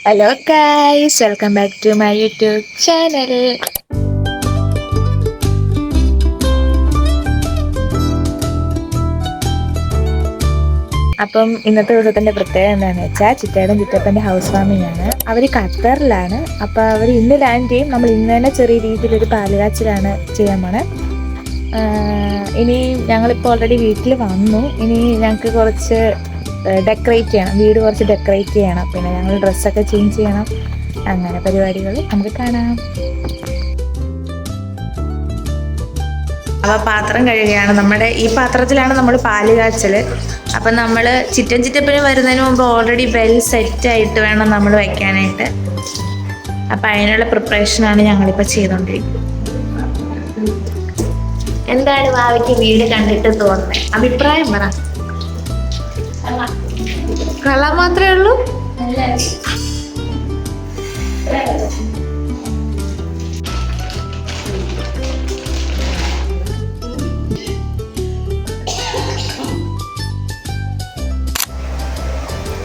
Hello guys, welcome back to my YouTube channel. അപ്പം ഇന്നത്തെ ദിവസത്തിൻ്റെ പ്രത്യേകത എന്താണെന്ന് വെച്ചാൽ ചിറ്റയുടെ ചിറ്റപ്പൻ്റെ ഹൗസ് വാമിംഗ് ആണ്. അവർ ഖത്തറിലാണ്. അപ്പോൾ അവർ ഇന്ന് ലാൻഡ് ചെയ്യും. നമ്മൾ ഇന്ന് തന്നെ ചെറിയ രീതിയിലൊരു പാലുകാച്ചിലാണ് ചെയ്യാൻ പോണേ. ഇനി ഞങ്ങളിപ്പോൾ ഓൾറെഡി വീട്ടിൽ വന്നു. ഇനി ഞങ്ങൾക്ക് കുറച്ച് ഡെക്കറേറ്റ് ചെയ്യണം, വീട് കുറച്ച് ഡെക്കറേറ്റ് ചെയ്യണം, പിന്നെ ഞങ്ങൾ ഡ്രസ്സൊക്കെ ചേഞ്ച് ചെയ്യണം. അങ്ങനെ പരിപാടികൾ നമുക്ക് കാണാം. അപ്പോൾ പാത്രം കഴുകുകയാണ്. നമ്മുടെ ഈ പാത്രത്തിലാണ് നമ്മൾ പാല് കാച്ചൽ. അപ്പം നമ്മൾ ചിറ്റപ്പന് വരുന്നതിന് മുമ്പ് ഓൾറെഡി വെൽ സെറ്റായിട്ട് വേണം നമ്മൾ വയ്ക്കാനായിട്ട്. അപ്പം അതിനുള്ള പ്രിപ്പറേഷനാണ് ഞങ്ങളിപ്പോൾ ചെയ്തുകൊണ്ടിരിക്കുന്നത്. എന്താണ് ഭാവിക്ക് വീട് കണ്ടിട്ട് തോന്നുന്നത്? അഭിപ്രായം പറ. കള്ളം മാത്രമേ ഉള്ളൂ.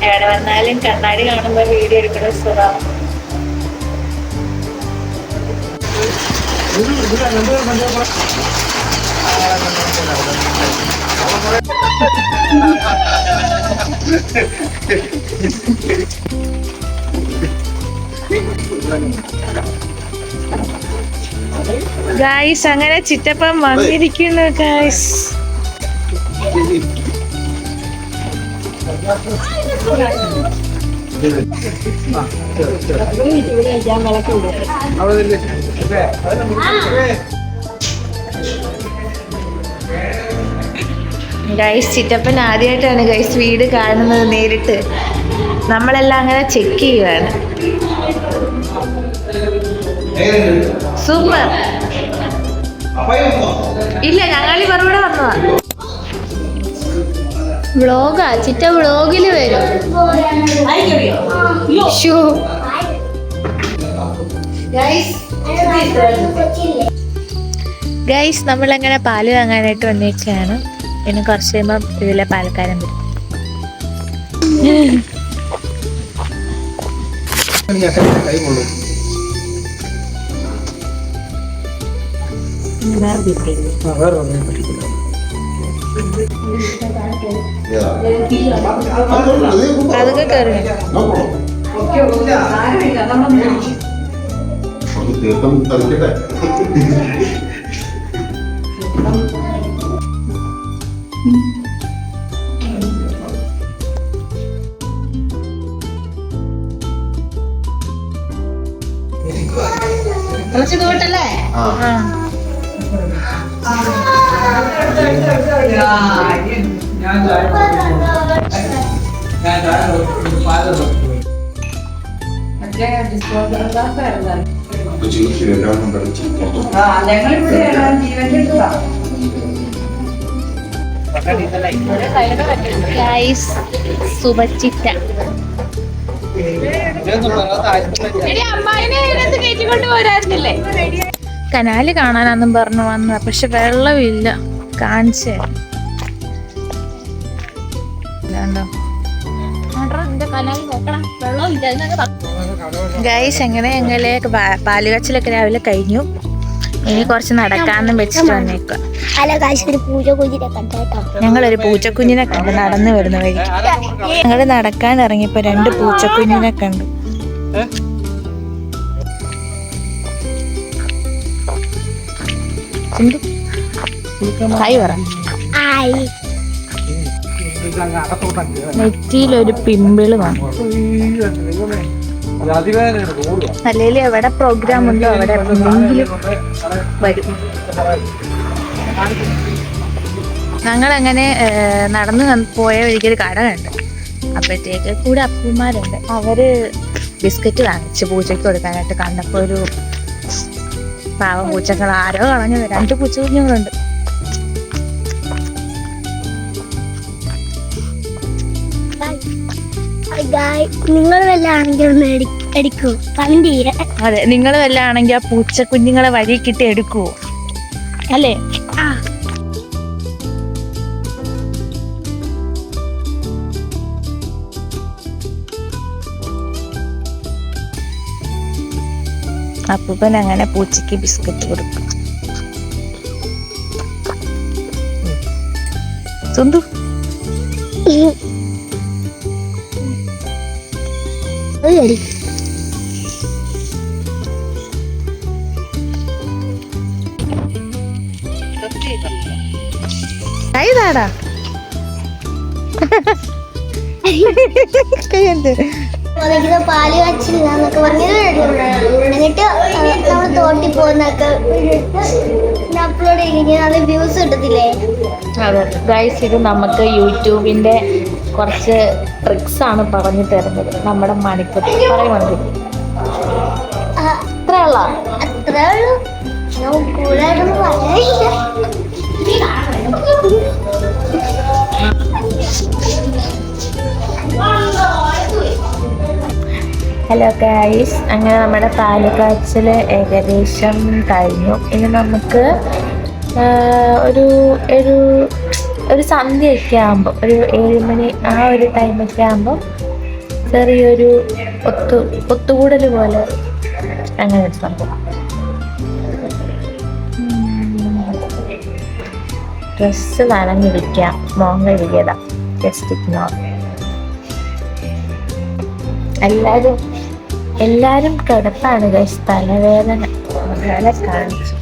എവിടെ വന്നാലും കണ്ണാടി കാണുമ്പോ വീഡിയോ എടുക്കുന്ന സുഖം. ഗായ്സ്, അങ്ങനെ ചിറ്റപ്പൻ വന്നിരിക്കുന്നു ഗായ്സ്. ഗൈസ്, ചിറ്റപ്പൻ ആദ്യമായിട്ടാണ് ഗൈസ് വീട് കാണുന്നത് നേരിട്ട്. നമ്മളെല്ലാം അങ്ങനെ ചെക്ക് ചെയ്യുവാണ്. സൂപ്പർ. ഇല്ല, ഞങ്ങൾ ഇവരുടെ വന്നതാ. വ്ളോഗാ ചിറ്റ, വ്ളോഗില് വരും. ഗൈസ്, നമ്മളങ്ങനെ പാല് വാങ്ങാനായിട്ട് വന്നേക്കാണ്. പിന്നെ കുറച്ച് കഴിയുമ്പോൾ ഇതിലെ പാലക്കാരൻ വരും. അതൊക്കെ കയറി കുറച്ച് ദൂട്ടല്ലേ? സുബച്ചിറ്റ കനാല് കാണാനാന്നും പറഞ്ഞു വന്ന, പക്ഷെ വെള്ളമില്ല. കാണിച്ചേ ഗൈസ്. എങ്ങനെ ഞങ്ങളെ പാലുകാച്ചിലൊക്കെ രാവിലെ കഴിഞ്ഞു. ഇനി കുറച്ച് നടക്കാന്നും വെച്ചിട്ട് വന്നേക്കുക. ഞങ്ങളൊരു പൂച്ചക്കുഞ്ഞിനെ കണ്ട് നടന്നു വരുന്ന വഴി. ഞങ്ങൾ നടക്കാൻ ഇറങ്ങിയപ്പോ 2 പൂച്ചക്കുഞ്ഞിനെ കണ്ടു. ഹായ് പറ. നെറ്റിയിലൊരു പിമ്പിള് വന്നു. അല്ലെങ്കിൽ എവിടെ പ്രോഗ്രാം ഉണ്ടോ അവിടെ എന്തെങ്കിലും വരും. ഞങ്ങളങ്ങനെ നടന്നു പോയ ഒരിക്കലും കട കണ്ട്. അപ്പോഴത്തേക്ക് കൂടെ അപ്പന്മാരുണ്ട്. അവര് ബിസ്ക്കറ്റ് വാങ്ങിച്ച് പൂച്ചയ്ക്ക് കൊടുക്കാനായിട്ട് കണ്ടപ്പോൾ ഒരു പാവം പൂച്ചകൾ ആരോ കളഞ്ഞത്. 2 പൂച്ചക്കുഞ്ഞുങ്ങളുണ്ട്. നിങ്ങൾ വല്ല ആണെങ്കിൽ ഒന്ന് എടുക്കൂ, കമന്റ് ചെയ്യാ. അതെ, നിങ്ങൾ വല്ല ആണെങ്കിൽ ആ പൂച്ചക്കുഞ്ഞുങ്ങളെ വഴി കിട്ടി എടുക്കുവോ അല്ലേ? അപ്പൂപ്പൻ അങ്ങനെ പൂച്ചയ്ക്ക് ബിസ്ക്കറ്റ് കൊടുക്കും. സുന്ദു കൈതാടാ കൈയുണ്ട്. പാല് കാച്ചില്ലാന്നൊക്കെ പറഞ്ഞ് എന്നിട്ട് നമ്മൾ തോട്ടി പോകുന്നൊക്കെ അപ്ലോഡ് ചെയ്ത് അത് വ്യൂസ് കിട്ടത്തില്ലേ? അതെ ഗൈസ്, ഇത് നമുക്ക് യൂട്യൂബിൻ്റെ കുറച്ച് ട്രിക്സ് ആണ് പറഞ്ഞു തരുന്നത് നമ്മുടെ മണിക്കുട്ടി. പറയുന്നുണ്ട് അത്രേ ഉള്ളൂ. ഞാൻ കൂടുതലൊന്നും പറയാനില്ല. ഹലോ ഗൈസ്, അങ്ങനെ നമ്മുടെ പാല് കാച്ചൽ ഏകദേശം കഴിഞ്ഞു. ഇനി നമുക്ക് ഒരു സന്ധ്യയൊക്കെ ആകുമ്പോൾ, ഒരു 7 മണി ആ ഒരു ടൈമൊക്കെ ആകുമ്പോൾ ചെറിയൊരു ഒത്തുകൂടൽ പോലെ അങ്ങനെ ഒരു സംഭവം. ഡ്രസ്സ് നനഞ്ഞിരിക്കാം, മോൻ കഴുകിയതാ, ജസ്റ്റ് ഇഗ്നോർ. എല്ലാരും കിടപ്പാണ് ഗൈസ്, തലവേദന അങ്ങനെ കാണിച്ചു.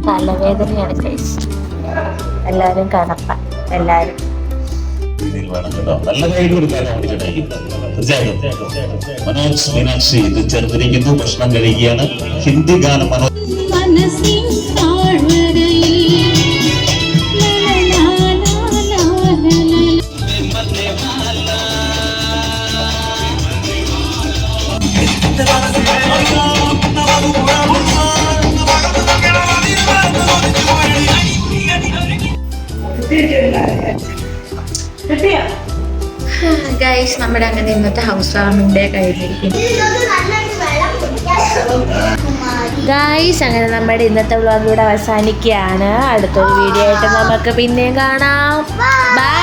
തലവേദനയാണ് ഗൈസ്, എല്ലാരും കിടപ്പ. എല്ലാരും നല്ല കൈ കൊടുക്കാനോ മനോജ് മീനാക്ഷി ഇത് ചേർത്തിരിക്കുന്നു. ഭക്ഷണം കഴിക്കുകയാണ്. ഹിന്ദി ഗാനം ഗൈസ്, നമ്മുടെ അങ്ങനെ ഇന്നത്തെ ഹൗസ് വാമിൻ്റെ കഴിഞ്ഞിരിക്കുന്നു. ഗൈസ്, അങ്ങനെ നമ്മുടെ ഇന്നത്തെ വ്ളോഗ് ഇവിടെ അവസാനിക്കുകയാണ്. അടുത്തൊരു വീഡിയോ ആയിട്ട് നമുക്ക് പിന്നെയും കാണാം. ബൈ.